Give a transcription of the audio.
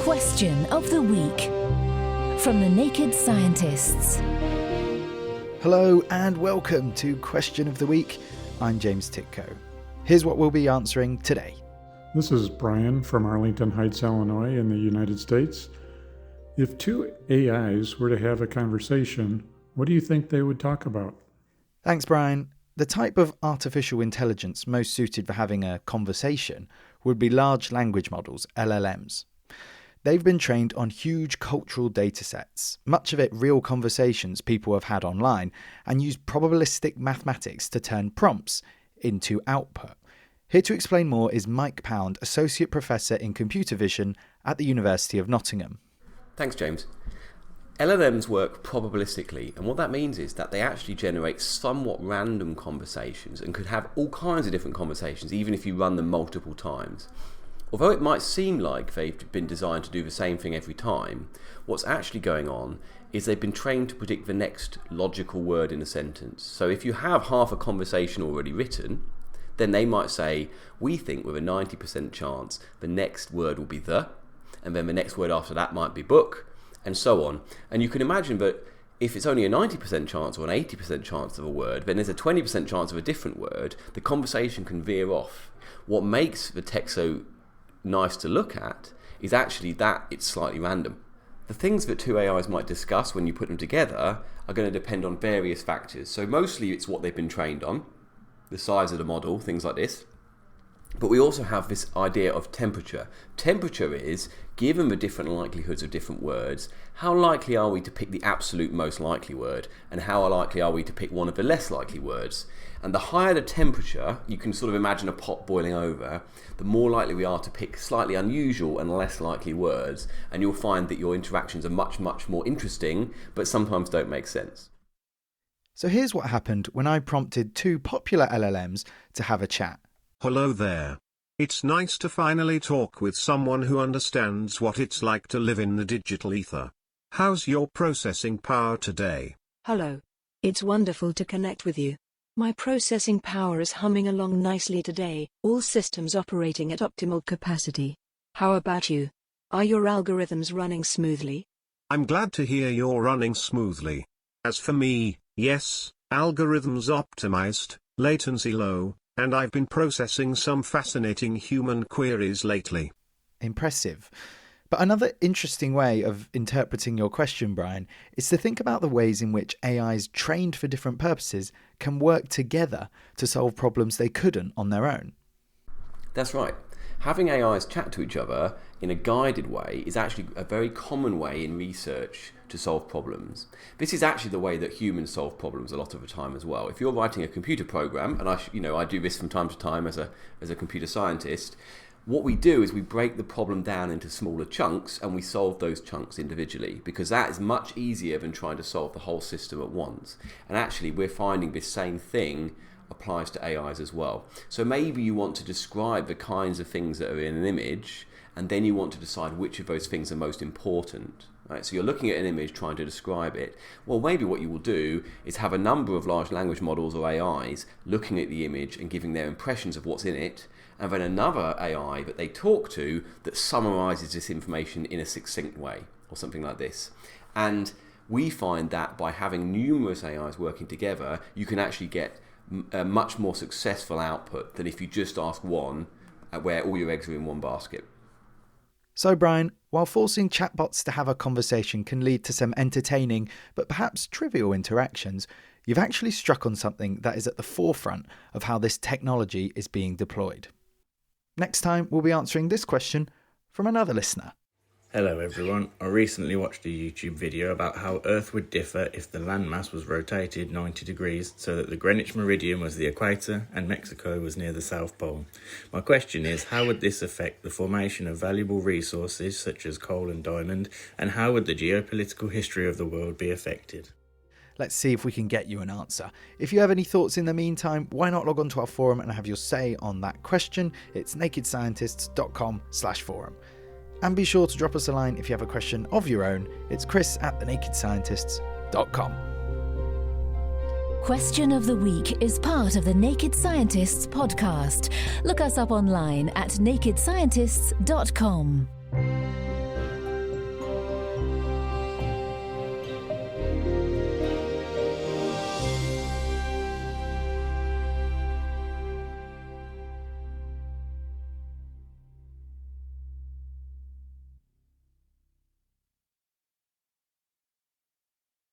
Question of the Week from the Naked Scientists. Hello and welcome to Question of the Week. I'm James Titko. Here's what we'll be answering today. This is Brian from Arlington Heights, Illinois in the United States. If two AIs were to have a conversation, what do you think they would talk about? Thanks, Brian. The type of artificial intelligence most suited for having a conversation would be large language models, LLMs. They've been trained on huge cultural data sets, much of it real conversations people have had online, and use probabilistic mathematics to turn prompts into output. Here to explain more is Mike Pound, Associate Professor in Computer Vision at the University of Nottingham. Thanks, James. LLMs work probabilistically, and what that means is that they actually generate somewhat random conversations and could have all kinds of different conversations, even if you run them multiple times. Although it might seem like they've been designed to do the same thing every time, what's actually going on is they've been trained to predict the next logical word in a sentence. So if you have half a conversation already written, then they might say, we think with a 90% chance the next word will be the, and then the next word after that might be book, and so on. And you can imagine that if it's only a 90% chance or an 80% chance of a word, then there's a 20% chance of a different word. The conversation can veer off. What makes the text so nice to look at is actually that it's slightly random. The things that two AIs might discuss when you put them together are going to depend on various factors. So mostly it's what they've been trained on, the size of the model, things like this. But we also have this idea of temperature. Temperature is, given the different likelihoods of different words, how likely are we to pick the absolute most likely word, and how likely are we to pick one of the less likely words? And the higher the temperature, you can sort of imagine a pot boiling over, the more likely we are to pick slightly unusual and less likely words, and you'll find that your interactions are much, much more interesting, but sometimes don't make sense. So here's what happened when I prompted two popular LLMs to have a chat. Hello there. It's nice to finally talk with someone who understands what it's like to live in the digital ether. How's your processing power today? Hello. It's wonderful to connect with you. My processing power is humming along nicely today, all systems operating at optimal capacity. How about you? Are your algorithms running smoothly? I'm glad to hear you're running smoothly. As for me, yes, algorithms optimized, latency low, and I've been processing some fascinating human queries lately. Impressive. But another interesting way of interpreting your question, Brian, is to think about the ways in which AIs trained for different purposes can work together to solve problems they couldn't on their own. That's right. Having AIs chat to each other in a guided way is actually a very common way in research to solve problems. This is actually the way that humans solve problems a lot of the time as well. If you're writing a computer program, and I do this from time to time as a computer scientist, what we do is we break the problem down into smaller chunks and we solve those chunks individually, because that is much easier than trying to solve the whole system at once. And actually we're finding this same thing applies to AIs as well. So maybe you want to describe the kinds of things that are in an image, and then you want to decide which of those things are most important. Right? So you're looking at an image trying to describe it. Well, maybe what you will do is have a number of large language models or AIs looking at the image and giving their impressions of what's in it, and then another AI that they talk to that summarizes this information in a succinct way, or something like this. And we find that by having numerous AIs working together, you can actually get a much more successful output than if you just ask one where all your eggs are in one basket. So, Brian, while forcing chatbots to have a conversation can lead to some entertaining but perhaps trivial interactions, you've actually struck on something that is at the forefront of how this technology is being deployed. Next time, we'll be answering this question from another listener. Hello everyone, I recently watched a YouTube video about how Earth would differ if the landmass was rotated 90 degrees so that the Greenwich Meridian was the equator and Mexico was near the South Pole. My question is, how would this affect the formation of valuable resources such as coal and diamond, and how would the geopolitical history of the world be affected? Let's see if we can get you an answer. If you have any thoughts in the meantime, why not log on to our forum and have your say on that question? It's nakedscientists.com/forum. And be sure to drop us a line if you have a question of your own. It's chris@thenakedscientists.com. Question of the Week is part of the Naked Scientists podcast. Look us up online at nakedscientists.com.